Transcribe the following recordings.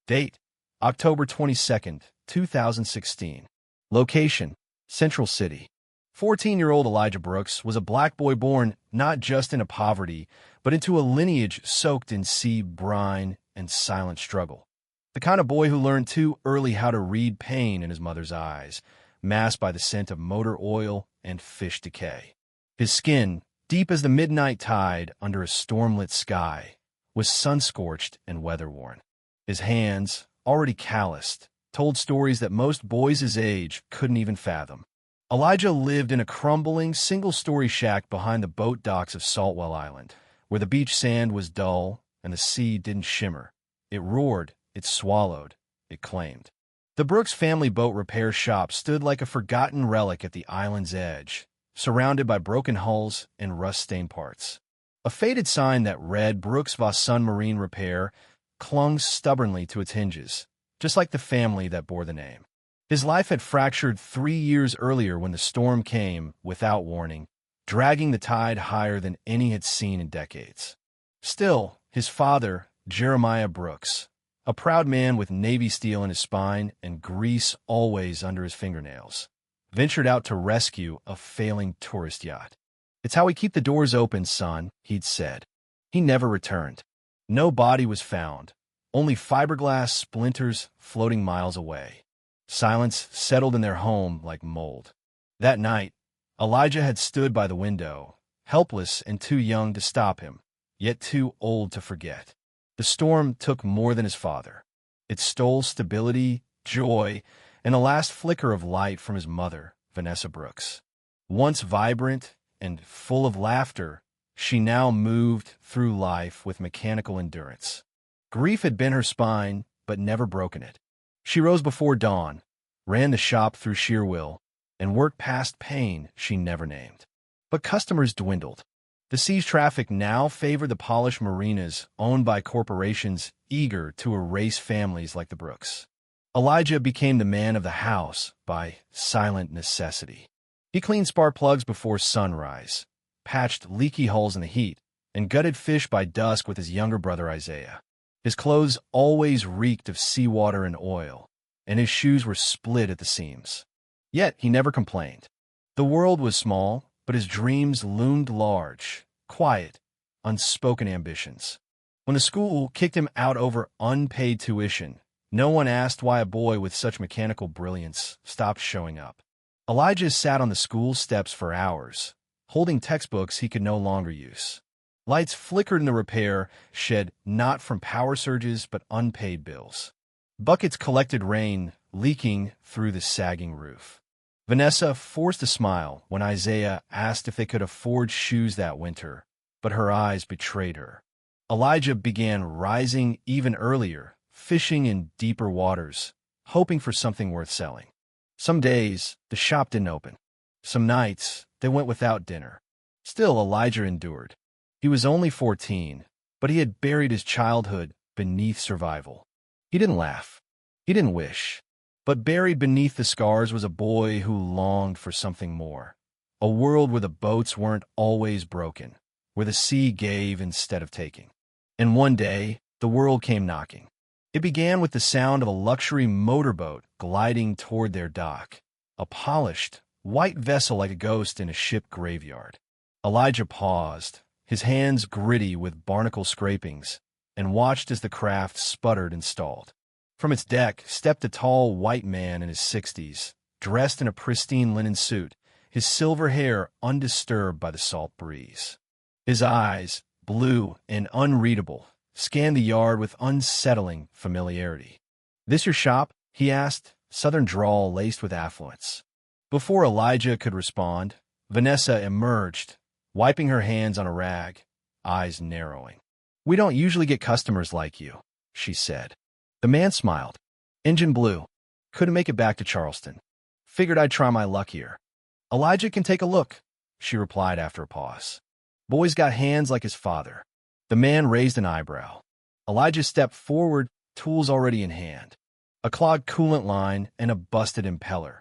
Date: October 22nd, 2016. Location: Central City. 14-year-old Elijah Brooks was a black boy born not just into poverty, but into a lineage soaked in sea brine and silent struggle. The kind of boy who learned too early how to read pain in his mother's eyes, masked by the scent of motor oil and fish decay. His skin, deep as the midnight tide under a stormlit sky, was sun-scorched and weather-worn. His hands, already calloused, told stories that most boys his age couldn't even fathom. Elijah lived in a crumbling, single-story shack behind the boat docks of Saltwell Island, where the beach sand was dull and the sea didn't shimmer. It roared, it swallowed, it claimed. The Brooks family boat repair shop stood like a forgotten relic at the island's edge, surrounded by broken hulls and rust-stained parts. A faded sign that read Brooks Vassun Marine Repair clung stubbornly to its hinges, just like the family that bore the name. His life had fractured 3 years earlier when the storm came, without warning, dragging the tide higher than any had seen in decades. Still, his father, Jeremiah Brooks, a proud man with Navy steel in his spine and grease always under his fingernails, ventured out to rescue a failing tourist yacht. "It's how we keep the doors open, son," he'd said. He never returned. No body was found, only fiberglass splinters floating miles away. Silence settled in their home like mold. That night, Elijah had stood by the window, helpless and too young to stop him, yet too old to forget. The storm took more than his father. It stole stability, joy, and a last flicker of light from his mother, Vanessa Brooks. Once vibrant and full of laughter, she now moved through life with mechanical endurance. Grief had bent her spine, but never broken it. She rose before dawn, ran the shop through sheer will, and worked past pain she never named. But customers dwindled. The sea's traffic now favored the polished marinas owned by corporations eager to erase families like the Brooks. Elijah became the man of the house by silent necessity. He cleaned spark plugs before sunrise, patched leaky hulls in the heat, and gutted fish by dusk with his younger brother Isaiah. His clothes always reeked of seawater and oil, and his shoes were split at the seams. Yet he never complained. The world was small, but his dreams loomed large, quiet, unspoken ambitions. When the school kicked him out over unpaid tuition, no one asked why a boy with such mechanical brilliance stopped showing up. Elijah sat on the school steps for hours, holding textbooks he could no longer use. Lights flickered in the repair shed not from power surges but unpaid bills. Buckets collected rain, leaking through the sagging roof. Vanessa forced a smile when Isaiah asked if they could afford shoes that winter, but her eyes betrayed her. Elijah began rising even earlier, fishing in deeper waters, hoping for something worth selling. Some days, the shop didn't open. Some nights, they went without dinner. Still, Elijah endured. He was only 14, but he had buried his childhood beneath survival. He didn't laugh. He didn't wish. But buried beneath the scars was a boy who longed for something more. A world where the boats weren't always broken, where the sea gave instead of taking. And one day, the world came knocking. It began with the sound of a luxury motorboat gliding toward their dock, a polished, white vessel like a ghost in a ship graveyard. Elijah paused, his hands gritty with barnacle scrapings, and watched as the craft sputtered and stalled. From its deck stepped a tall white man in his 60s, dressed in a pristine linen suit, his silver hair undisturbed by the salt breeze. His eyes, blue and unreadable, scanned the yard with unsettling familiarity. "This your shop?" he asked, southern drawl laced with affluence. Before Elijah could respond, Vanessa emerged, wiping her hands on a rag, eyes narrowing. "We don't usually get customers like you," she said. The man smiled. "Engine blew. Couldn't make it back to Charleston. Figured I'd try my luck here." "Elijah can take a look," she replied after a pause. "Boy's got hands like his father." The man raised an eyebrow. Elijah stepped forward, tools already in hand. A clogged coolant line and a busted impeller.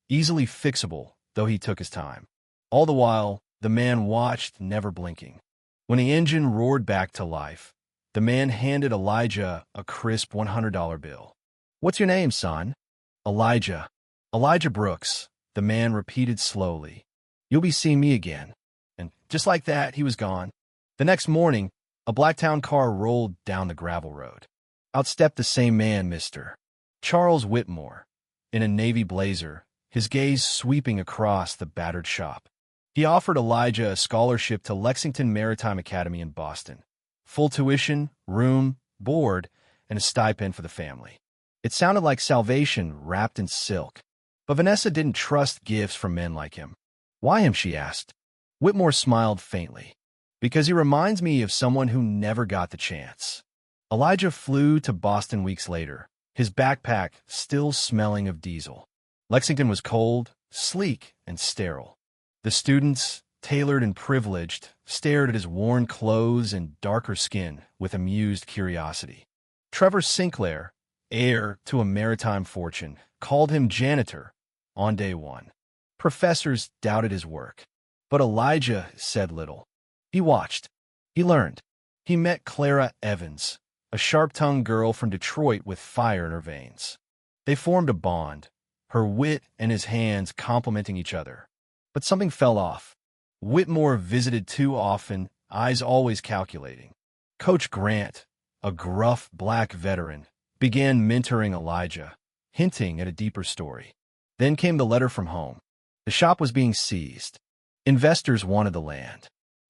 Easily fixable, though he took his time. All the while, the man watched, never blinking. When the engine roared back to life, The man handed Elijah a crisp $100 bill. "What's your name, son?" "Elijah. Elijah Brooks," the man repeated slowly. "You'll be seeing me again." And just like that, he was gone. The next morning, a Blacktown car rolled down the gravel road. Out stepped the same man, Mr. Charles Whitmore, in a navy blazer, his gaze sweeping across the battered shop. He offered Elijah a scholarship to Lexington Maritime Academy in Boston. Full tuition, room, board, and a stipend for the family. It sounded like salvation wrapped in silk. But Vanessa didn't trust gifts from men like him. "Why him?" she asked. Whitmore smiled faintly. "Because he reminds me of someone who never got the chance." Elijah flew to Boston weeks later, his backpack still smelling of diesel. Lexington was cold, sleek, and sterile. The students, tailored and privileged, stared at his worn clothes and darker skin with amused curiosity. Trevor Sinclair, heir to a maritime fortune, called him janitor on day one. Professors doubted his work. But Elijah said little. He watched. He learned. He met Clara Evans, a sharp-tongued girl from Detroit with fire in her veins. They formed a bond, her wit and his hands complementing each other. But something fell off. Whitmore visited too often, eyes always calculating. Coach Grant, a gruff black veteran, began mentoring Elijah, hinting at a deeper story. Then came the letter from home. The shop was being seized. Investors wanted the land.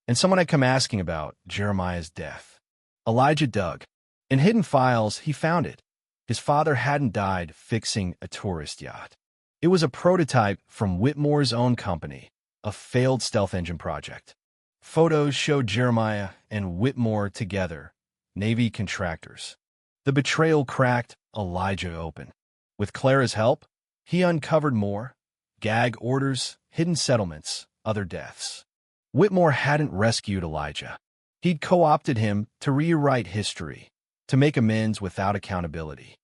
And someone had come asking about Jeremiah's death. Elijah dug. In hidden files, he found it. His father hadn't died fixing a tourist yacht. It was a prototype from Whitmore's own company, a failed stealth engine project. Photos showed Jeremiah and Whitmore together, Navy contractors. The betrayal cracked Elijah open. With Clara's help, he uncovered more: gag orders, hidden settlements, other deaths. Whitmore hadn't rescued Elijah. He'd co-opted him to rewrite history, to make amends without accountability.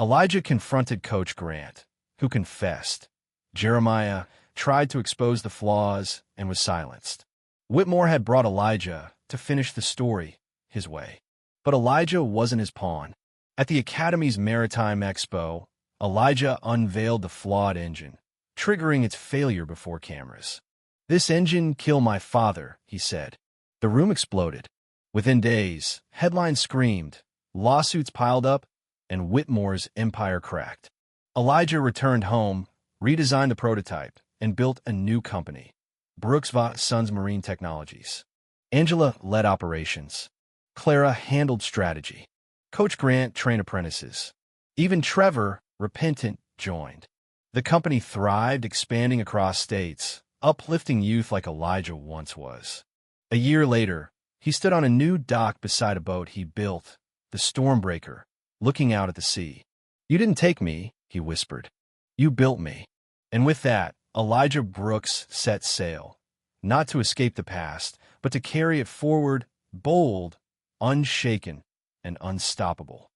Elijah confronted Coach Grant, who confessed. Jeremiah tried to expose the flaws and was silenced. Whitmore had brought Elijah to finish the story his way. But Elijah wasn't his pawn. At the Academy's Maritime Expo, Elijah unveiled the flawed engine, triggering its failure before cameras. "This engine killed my father," he said. The room exploded. Within days, headlines screamed, lawsuits piled up, and Whitmore's empire cracked. Elijah returned home, redesigned the prototype, and built a new company, Brooks Sons Marine Technologies. Angela led operations. Clara handled strategy. Coach Grant trained apprentices. Even Trevor, repentant, joined. The company thrived, expanding across states, uplifting youth like Elijah once was. A year later, he stood on a new dock beside a boat he built, the Stormbreaker, looking out at the sea. "You didn't take me," he whispered. "You built me." And with that, Elijah Brooks set sail, not to escape the past, but to carry it forward, bold, unshaken, and unstoppable.